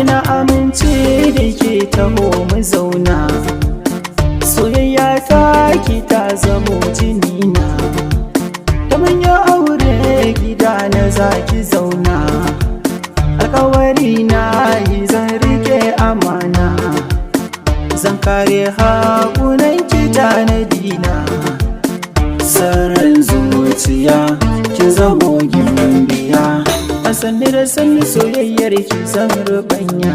Na amince da ke taho mu zauna, soyayya ta ki ta zamo jinina, da manya aure gida na zaki zauna, alkawari na yi zan rike amana, zan kare haƙunan ki tanadina, sirrin zuciya ki zamo gimbiya, a sanni da sanni soyayyar ki zan rubanya,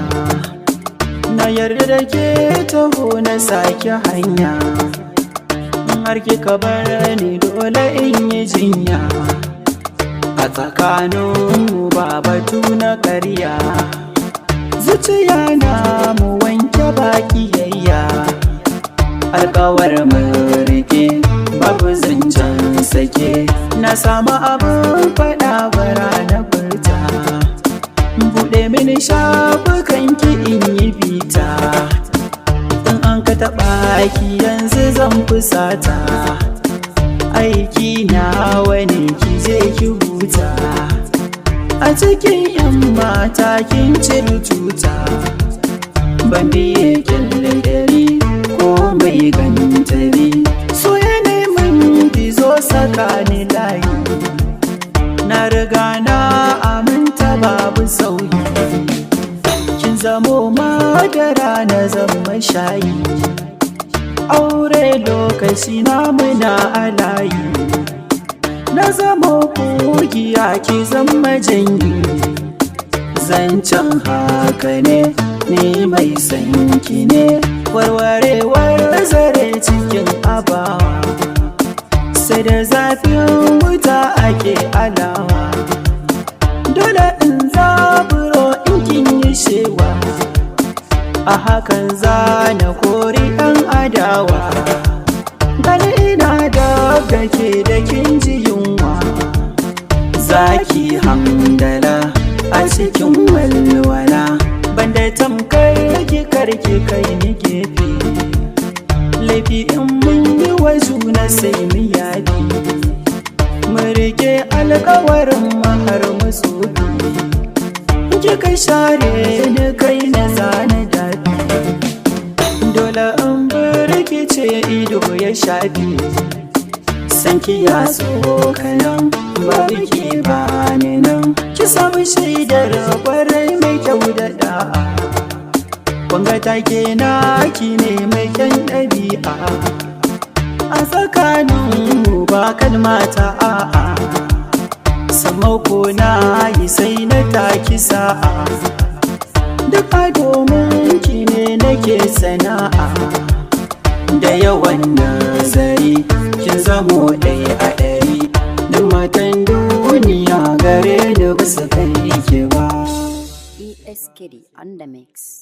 na yarda da ke taho na sake hanya, har kika bar ni dole in yi jinya, a tsakaninmu ba batu na ƙarya, zuciya na mu wanke bakiyayya, alkawar mu rike babu zancen sake, na samu abin faɗa bara na furta, buɗe mini shafukan ki in yi bita, in an ka taɓa ki yanzu zan fusata, aiki na wani ki je ki huta, a cikin 'yan mata kin ciri tuta, ban biye kyalladari ko mai gantari, so yanayi mun gizo sakani layi, na riga na aminta babu sauyi, kin zamo madara na zama shayi, aure lokaci na muna alayi, na zamo kugiya ki zama janyi, zancen haka ne ni mai sanki ne, warwarewar zare cikin abawa, sai da zafin wuta ake alawa, dole in zaburo in kin yi shewa, a hakan za na kori ɗan adawa, gani ina da ke da kin ji yunwa, zaki hamdala a cikin walwala, banda tamkar ki karki kai ni gefe, laifi in mun yi wa juna sai mu yafi, mu rike alkawarin mahar musufi, kika share ni kai na zana dafi, dole in birkice ido ya shafi, sanki ya so kanan babu ke bani nan, ki samu shaidar kwarai mai kyau da da'a, kwanga take na ki ne mai kyan ɗabi'a, a tsakaninmu ba kalmata a'a, sammako na yi sai na taki sa'a, duk a domin ki ne nake sana'a, da yawan nazari kin zamo ɗaya a ɗari, duk matan duniya gare ni ba su kai ki ba. ES Kitty on the mix.